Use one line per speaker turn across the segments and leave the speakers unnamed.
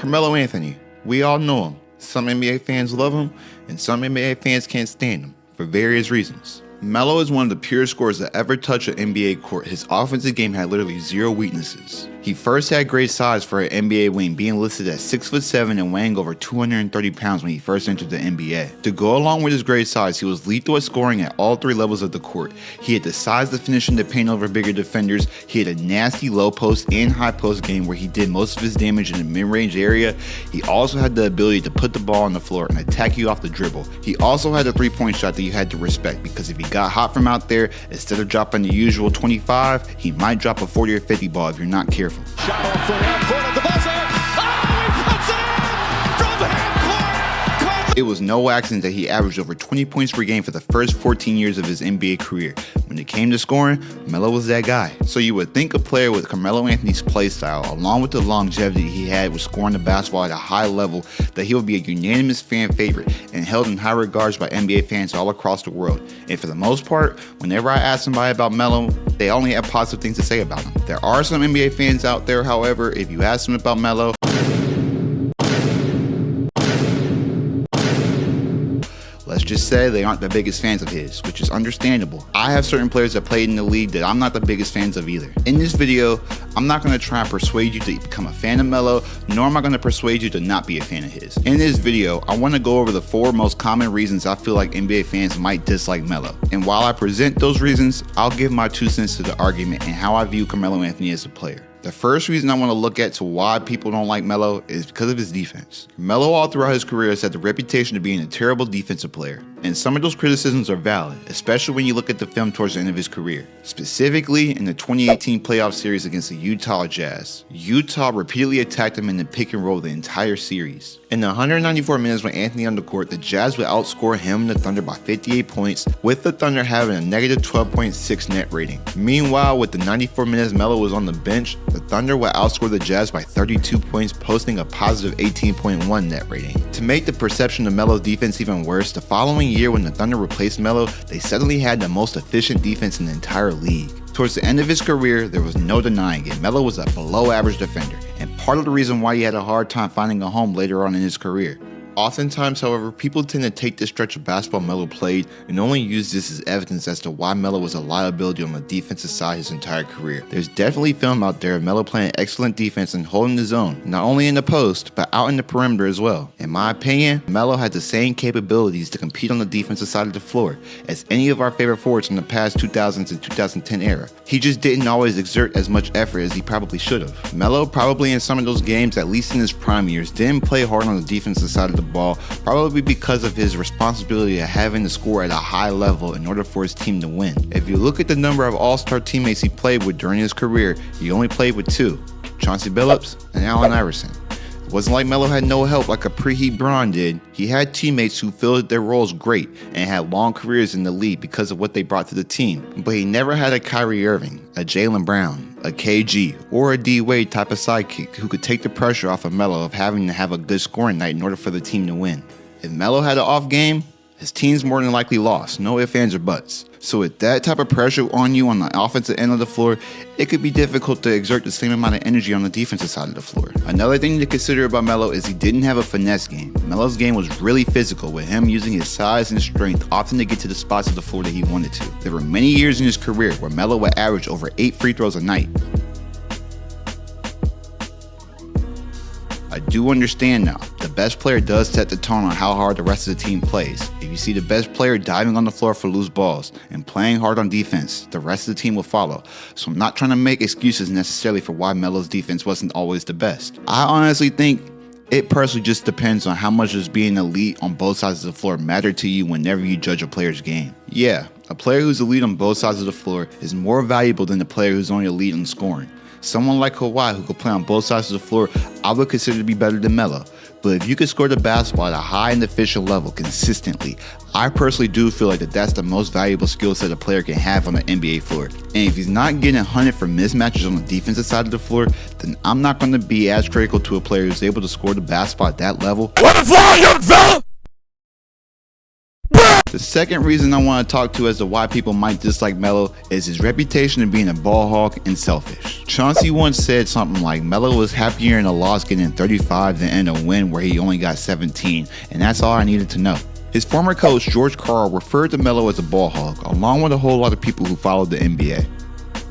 Carmelo Anthony. We all know him. Some NBA fans love him, and some NBA fans can't stand him, for various reasons. Melo is one of the purest scorers that ever touched an NBA court. His offensive game had literally zero weaknesses. He first had great size for an NBA wing, being listed at 6'7" and weighing over 230 pounds when he first entered the NBA. To go along with his great size, he was lethal at scoring at all three levels of the court. He had the size to finish in the paint over bigger defenders. He had a nasty low post and high post game where he did most of his damage in the mid-range area. He also had the ability to put the ball on the floor and attack you off the dribble. He also had a three-point shot that you had to respect, because if he got hot from out there, instead of dropping the usual 25, he might drop a 40 or 50 ball if you're not careful.
Shot off from half court at the buzzer. Oh, he puts it in from half court.
It was no accident that he averaged over 20 points per game for the first 14 years of his NBA career. When it came to scoring, Melo was that guy. So you would think a player with Carmelo Anthony's play style, along with the longevity he had with scoring the basketball at a high level, that he would be a unanimous fan favorite and held in high regards by NBA fans all across the world. And for the most part, whenever I ask somebody about Melo, they only have positive things to say about him. There are some NBA fans out there, however, if you ask them about Melo, let's just say they aren't the biggest fans of his, which is understandable. I have certain players that played in the league that I'm not the biggest fans of either. In this video, I'm not going to try and persuade you to become a fan of Melo, nor am I going to persuade you to not be a fan of his. In this video, I want to go over the 4 most common reasons I feel like NBA fans might dislike Melo. And while I present those reasons, I'll give my 2 cents to the argument and how I view Carmelo Anthony as a player. The first reason I want to look at to why people don't like Melo is because of his defense. Melo all throughout his career has had the reputation of being a terrible defensive player, and some of those criticisms are valid, especially when you look at the film towards the end of his career. Specifically, in the 2018 playoff series against the Utah Jazz, Utah repeatedly attacked him in the pick and roll the entire series. In the 194 minutes when Anthony on the court, the Jazz would outscore him and the Thunder by 58 points, with the Thunder having a negative 12.6 net rating. Meanwhile, with the 94 minutes Melo was on the bench, the Thunder would outscore the Jazz by 32 points, posting a positive 18.1 net rating. To make the perception of Melo's defense even worse, the following year when the Thunder replaced Melo, they suddenly had the most efficient defense in the entire league. Towards the end of his career, there was no denying it. Melo was a below-average defender, and part of the reason why he had a hard time finding a home later on in his career. Oftentimes, however, people tend to take this stretch of basketball Melo played and only use this as evidence as to why Melo was a liability on the defensive side his entire career. There's definitely film out there of Melo playing excellent defense and holding the zone, not only in the post, but out in the perimeter as well. In my opinion, Melo had the same capabilities to compete on the defensive side of the floor as any of our favorite forwards from the past 2000s and 2010 era. He just didn't always exert as much effort as he probably should have. Melo probably in some of those games, at least in his prime years, didn't play hard on the defensive side of the ball, probably because of his responsibility of having to score at a high level in order for his team to win. If you look at the number of all-star teammates he played with during his career, he only played with 2, Chauncey Billups and Allen Iverson. It wasn't like Melo had no help like a preheat Bron did. He had teammates who filled their roles great and had long careers in the league because of what they brought to the team. But he never had a Kyrie Irving, a Jaylen Brown, a KG, or a D-Wade type of sidekick who could take the pressure off of Melo of having to have a good scoring night in order for the team to win. If Melo had an off game, his team's more than likely lost, no ifs, ands, or buts. So with that type of pressure on you on the offensive end of the floor, it could be difficult to exert the same amount of energy on the defensive side of the floor. Another thing to consider about Melo is he didn't have a finesse game. Melo's game was really physical, with him using his size and strength often to get to the spots of the floor that he wanted to. There were many years in his career where Melo would average over 8 free throws a night. I do understand now, the best player does set the tone on how hard the rest of the team plays. If you see the best player diving on the floor for loose balls and playing hard on defense, the rest of the team will follow. So I'm not trying to make excuses necessarily for why Melo's defense wasn't always the best. I honestly think it personally just depends on how much does being elite on both sides of the floor matter to you whenever you judge a player's game. Yeah, a player who's elite on both sides of the floor is more valuable than a player who's only elite in scoring. Someone like Kawhi who could play on both sides of the floor, I would consider to be better than Melo. But if you could score the basketball at a high and efficient level consistently, I personally do feel like that's the most valuable skill set a player can have on the NBA floor. And if he's not getting hunted for mismatches on the defensive side of the floor, then I'm not going to be as critical to a player who's able to score the basketball at that level.
What a fly, young fella!
The second reason I want to talk to as to why people might dislike Melo is his reputation of being a ball hog and selfish. Chauncey once said something like Melo was happier in a loss getting 35 than in a win where he only got 17, and that's all I needed to know. His former coach, George Karl, referred to Melo as a ball hog, along with a whole lot of people who followed the NBA.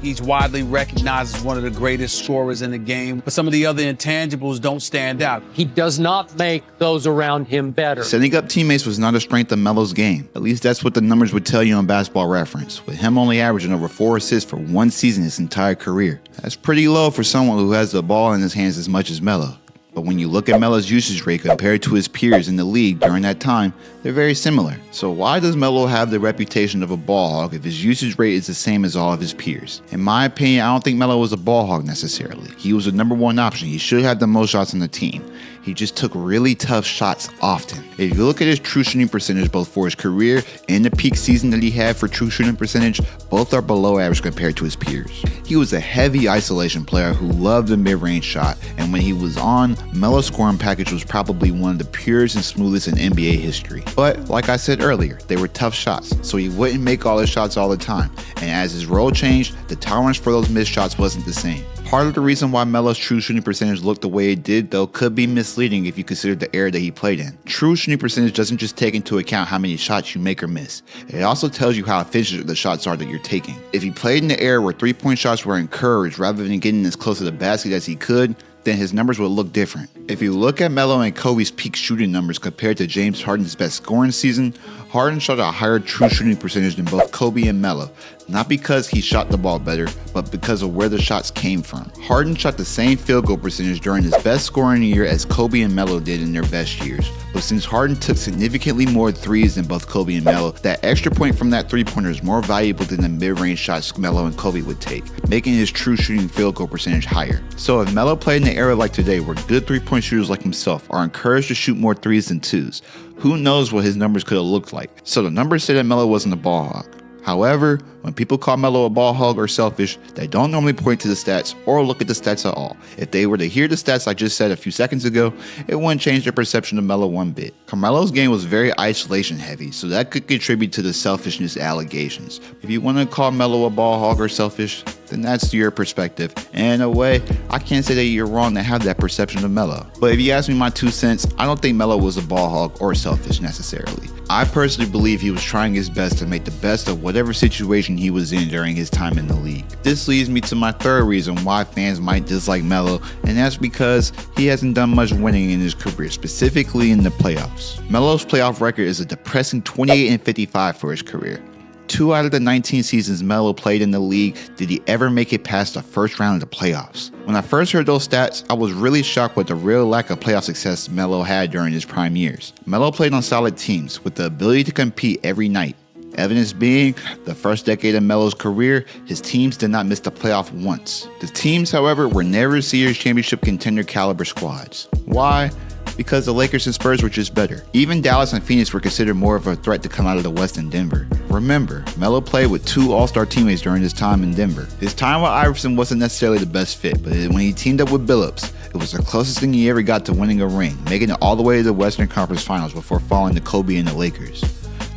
He's widely recognized as one of the greatest scorers in the game, but some of the other intangibles don't stand out.
He does not make those around him better.
Setting up teammates was not a strength of Melo's game. At least that's what the numbers would tell you on Basketball Reference, with him only averaging over 4 assists for one season his entire career. That's pretty low for someone who has the ball in his hands as much as Melo. But when you look at Melo's usage rate compared to his peers in the league during that time, they're very similar. So why does Melo have the reputation of a ball hog if his usage rate is the same as all of his peers? In my opinion, I don't think Melo was a ball hog necessarily. He was the number one option. He should have the most shots on the team. He just took really tough shots often. If you look at his true shooting percentage both for his career and the peak season that he had for true shooting percentage, both are below average compared to his peers. He was a heavy isolation player who loved the mid-range shot, and when he was on, Melo's scoring package was probably one of the purest and smoothest in NBA history. But like I said earlier, they were tough shots, so he wouldn't make all his shots all the time, and as his role changed, the tolerance for those missed shots wasn't the same. Part of the reason why Melo's true shooting percentage looked the way it did, though, could be misleading if you consider the era that he played in. True shooting percentage doesn't just take into account how many shots you make or miss. It also tells you how efficient the shots are that you're taking. If he played in the era where three-point shots were encouraged rather than getting as close to the basket as he could, then his numbers would look different. If you look at Melo and Kobe's peak shooting numbers compared to James Harden's best scoring season, Harden shot a higher true shooting percentage than both Kobe and Melo, not because he shot the ball better, but because of where the shots came from. Harden shot the same field goal percentage during his best scoring year as Kobe and Melo did in their best years, but since Harden took significantly more threes than both Kobe and Melo, that extra point from that three-pointer is more valuable than the mid-range shots Melo and Kobe would take, making his true shooting field goal percentage higher. So if Melo played in an era like today where good three-point shooters like himself are encouraged to shoot more threes than twos, who knows what his numbers could have looked like. So the numbers say that Melo wasn't a ball hog. However, when people call Melo a ball hog or selfish, they don't normally point to the stats or look at the stats at all. If they were to hear the stats I just said a few seconds ago, it wouldn't change their perception of Melo one bit. Carmelo's game was very isolation heavy, so that could contribute to the selfishness allegations. If you want to call Melo a ball hog or selfish, then that's your perspective. And in a way, I can't say that you're wrong to have that perception of Melo. But if you ask me my 2 cents, I don't think Melo was a ball hog or selfish necessarily. I personally believe he was trying his best to make the best of whatever situation he was in during his time in the league. This leads me to my third reason why fans might dislike Melo, and that's because he hasn't done much winning in his career, specifically in the playoffs. Melo's playoff record is a depressing 28-55 for his career. 2 out of the 19 seasons Melo played in the league did he ever make it past the first round of the playoffs. When I first heard those stats, I was really shocked with the real lack of playoff success Melo had during his prime years. Melo played on solid teams with the ability to compete every night. Evidence being, the first decade of Melo's career, his teams did not miss the playoff once. The teams, however, were never Series championship contender caliber squads. Why? Because the Lakers and Spurs were just better. Even Dallas and Phoenix were considered more of a threat to come out of the West than Denver. Remember, Melo played with 2 all-star teammates during his time in Denver. His time with Iverson wasn't necessarily the best fit, but when he teamed up with Billups, it was the closest thing he ever got to winning a ring, making it all the way to the Western Conference Finals before falling to Kobe and the Lakers.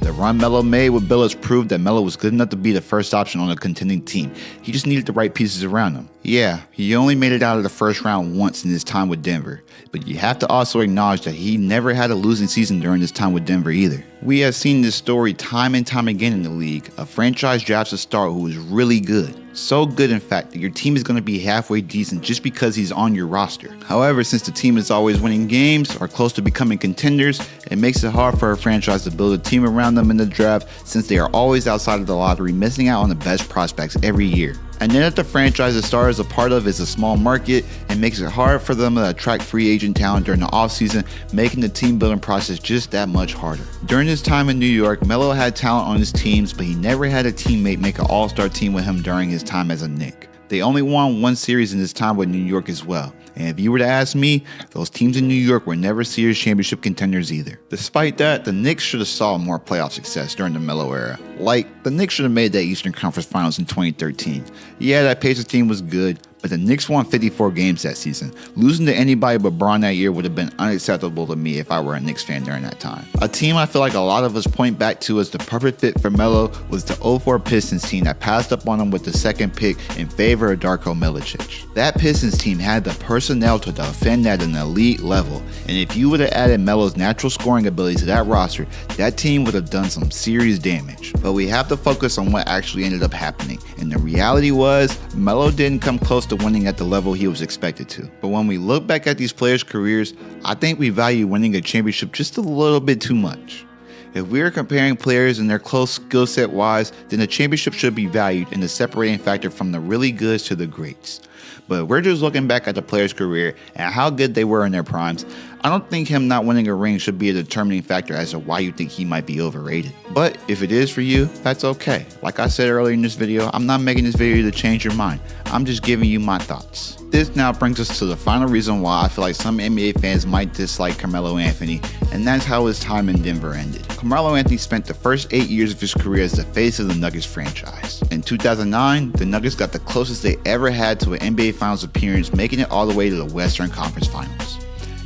The run Melo made with Billups proved that Melo was good enough to be the first option on a contending team. He just needed the right pieces around him. Yeah, he only made it out of the first round once in his time with Denver, but you have to also acknowledge that he never had a losing season during his time with Denver either. We have seen this story time and time again in the league. A franchise drafts a star who is really good. So good, in fact, that your team is going to be halfway decent just because he's on your roster. However, since the team is always winning games or close to becoming contenders, it makes it hard for a franchise to build a team around them in the draft since they are always outside of the lottery, missing out on the best prospects every year. And then if the franchise the star is a part of is a small market, it makes it hard for them to attract free agent talent during the offseason, making the team building process just that much harder. During his time in New York, Melo had talent on his teams, but he never had a teammate make an all-star team with him during his time as a Knick. They only won 1 series in his time with New York as well. And if you were to ask me, those teams in New York were never Series championship contenders either. Despite that, the Knicks should have saw more playoff success during the Melo era. Like, the Knicks should have made that Eastern Conference Finals in 2013. Yeah, that Pacers team was good, But the Knicks won 54 games that season. Losing to anybody but Bron that year would have been unacceptable to me if I were a Knicks fan during that time. A team I feel like a lot of us point back to as the perfect fit for Melo was the 04 Pistons team that passed up on him with the second pick in favor of Darko Milicic. That Pistons team had the personnel to defend at an elite level, and if you would have added Melo's natural scoring ability to that roster, that team would have done some serious damage. But we have to focus on what actually ended up happening, and the reality was Melo didn't come close to winning at the level he was expected to. But when we look back at these players' careers, I think we value winning a championship just a little bit too much. If we are comparing players and their close skill set wise, then the championship should be valued in the separating factor from the really goods to the greats. But we're just looking back at the player's career and how good they were in their primes. I don't think him not winning a ring should be a determining factor as to why you think he might be overrated. But if it is for you, that's okay. Like I said earlier in this video, I'm not making this video to change your mind. I'm just giving you my thoughts. This now brings us to the final reason why I feel like some NBA fans might dislike Carmelo Anthony, and that's how his time in Denver ended. Carmelo Anthony spent the first 8 years of his career as the face of the Nuggets franchise. In 2009, the Nuggets got the closest they ever had to an NBA Finals appearance, making it all the way to the Western Conference Finals.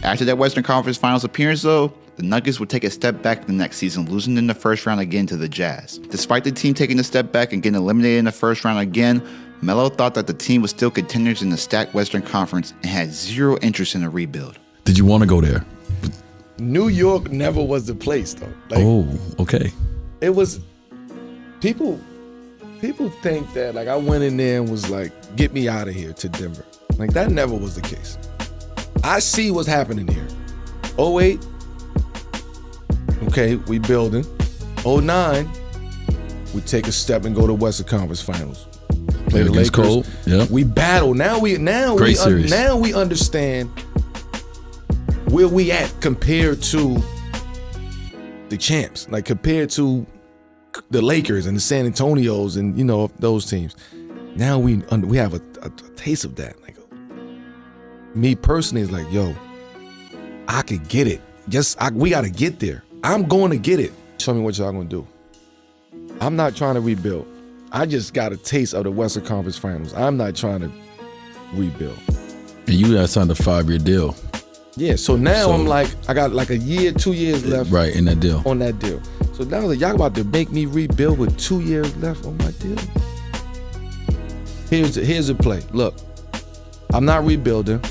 After that Western Conference Finals appearance though, the Nuggets would take a step back the next season, losing in the first round again to the Jazz. Despite the team taking a step back and getting eliminated in the first round again, Melo thought that the team was still contenders in the stacked Western Conference and had zero interest in a rebuild.
Did you want to go there?
New York never was the place though.
Oh, okay.
It was people think that like I went in there and was like, get me out of here to Denver. Like that never was the case. I see what's happening here. 08, okay, we building. 09, we take a step and go to Western Conference Finals. Play the Lakers.
Cole. Yep.
We battle. Now we understand where we at compared to the champs, like compared to the Lakers and the San Antonios and those teams. Now we have a taste of that. Like me personally is like, yo, I could get it. We got to get there. I'm going to get it. Show me what y'all gonna do. I'm not trying to rebuild. I just got a taste of the Western Conference Finals. I'm not trying to rebuild.
And you guys signed a 5-year deal.
Yeah, so now I'm like, I got like a year, 2 years left.
Right, in that deal.
On that deal. So now like, y'all about to make me rebuild with 2 years left on my deal. Here's the play. Look, I'm not rebuilding.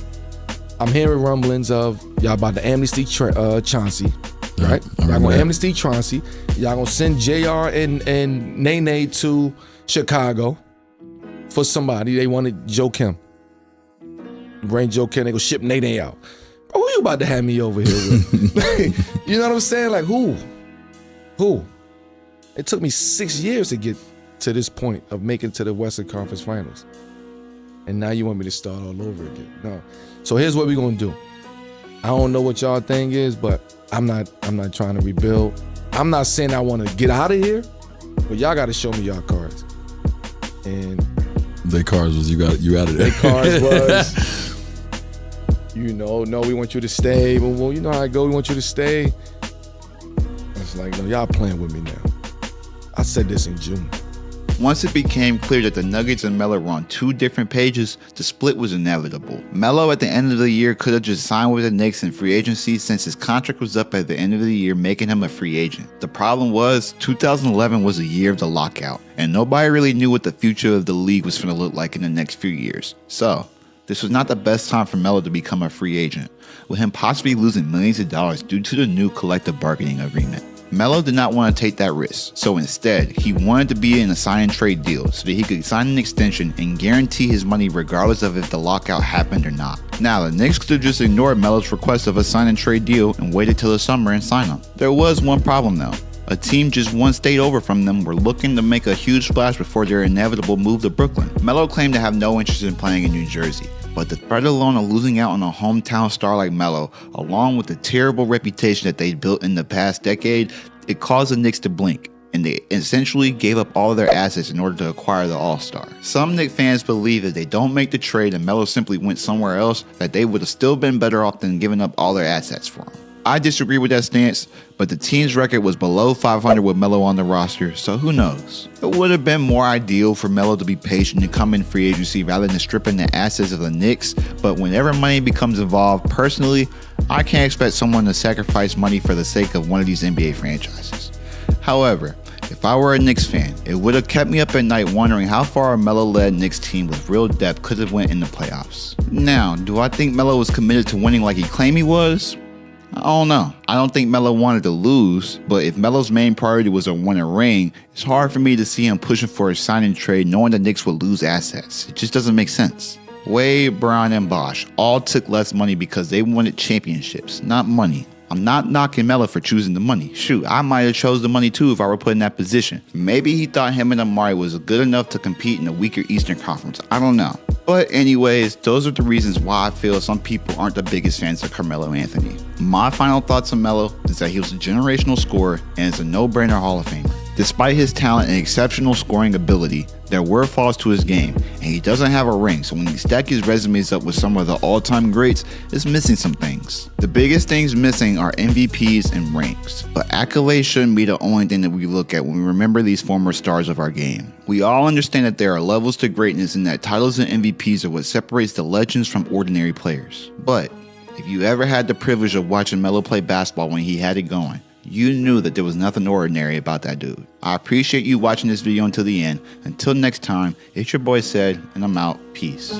I'm hearing rumblings of y'all about to amnesty Chauncey. Right? Y'all gonna amnesty Chauncey. Y'all gonna send JR and Nene to Chicago for somebody. They wanted Joe Kim. Bring Joe Kim, they gonna ship Nene out. Bro, who you about to have me over here with? You know what I'm saying? Like who? It took me 6 years to get to this point of making it to the Western Conference Finals. And now you want me to start all over again. No. So here's what we're gonna do. I don't know what y'all thing is, but I'm not trying to rebuild. I'm not saying I want to get out of here, but y'all got to show me y'all cards. And
their cards was you out of there.
Their cards was, no, we want you to stay. Well, you know how I go. We want you to stay. It's like, no, y'all playing with me now. I said this in June.
Once it became clear that the Nuggets and Melo were on two different pages, the split was inevitable. Melo at the end of the year could have just signed with the Knicks in free agency since his contract was up at the end of the year, making him a free agent. The problem was, 2011 was the year of the lockout, and nobody really knew what the future of the league was going to look like in the next few years. So, this was not the best time for Melo to become a free agent, with him possibly losing millions of dollars due to the new collective bargaining agreement. Melo did not want to take that risk, so instead, he wanted to be in a sign and trade deal so that he could sign an extension and guarantee his money regardless of if the lockout happened or not. Now, the Knicks could have just ignored Melo's request of a sign and trade deal and waited till the summer and sign him. There was one problem though. A team just one state over from them were looking to make a huge splash before their inevitable move to Brooklyn. Melo claimed to have no interest in playing in New Jersey, but the threat alone of losing out on a hometown star like Melo, along with the terrible reputation that they built in the past decade, it caused the Knicks to blink, and they essentially gave up all of their assets in order to acquire the All-Star. Some Knicks fans believe if they don't make the trade and Melo simply went somewhere else, that they would have still been better off than giving up all their assets for him. I disagree with that stance, but the team's record was below 500 with Melo on the roster, so who knows? It would have been more ideal for Melo to be patient and come in free agency rather than stripping the assets of the Knicks, but whenever money becomes involved, personally, I can't expect someone to sacrifice money for the sake of one of these NBA franchises. However, if I were a Knicks fan, it would have kept me up at night wondering how far a Melo-led Knicks team with real depth could have went in the playoffs. Now, do I think Melo was committed to winning like he claimed he was? I don't know. I don't think Melo wanted to lose, but if Melo's main priority was to win a ring, it's hard for me to see him pushing for a signing trade knowing the Knicks would lose assets. It just doesn't make sense. Wade, Brown, and Bosh all took less money because they wanted championships, not money. I'm not knocking Melo for choosing the money. Shoot, I might have chose the money too if I were put in that position. Maybe he thought him and Amari was good enough to compete in a weaker Eastern Conference. I don't know. But anyways, those are the reasons why I feel some people aren't the biggest fans of Carmelo Anthony. My final thoughts on Melo is that he was a generational scorer and is a no-brainer Hall of Famer. Despite his talent and exceptional scoring ability, there were flaws to his game, and he doesn't have a ring, so when you stack his resumes up with some of the all-time greats, it's missing some things. The biggest things missing are MVPs and rings, but accolades shouldn't be the only thing that we look at when we remember these former stars of our game. We all understand that there are levels to greatness and that titles and MVPs are what separates the legends from ordinary players. But if you ever had the privilege of watching Melo play basketball when he had it going, you knew that there was nothing ordinary about that dude. I appreciate you watching this video until the end. Until next time, it's your boy Said, and I'm out. Peace.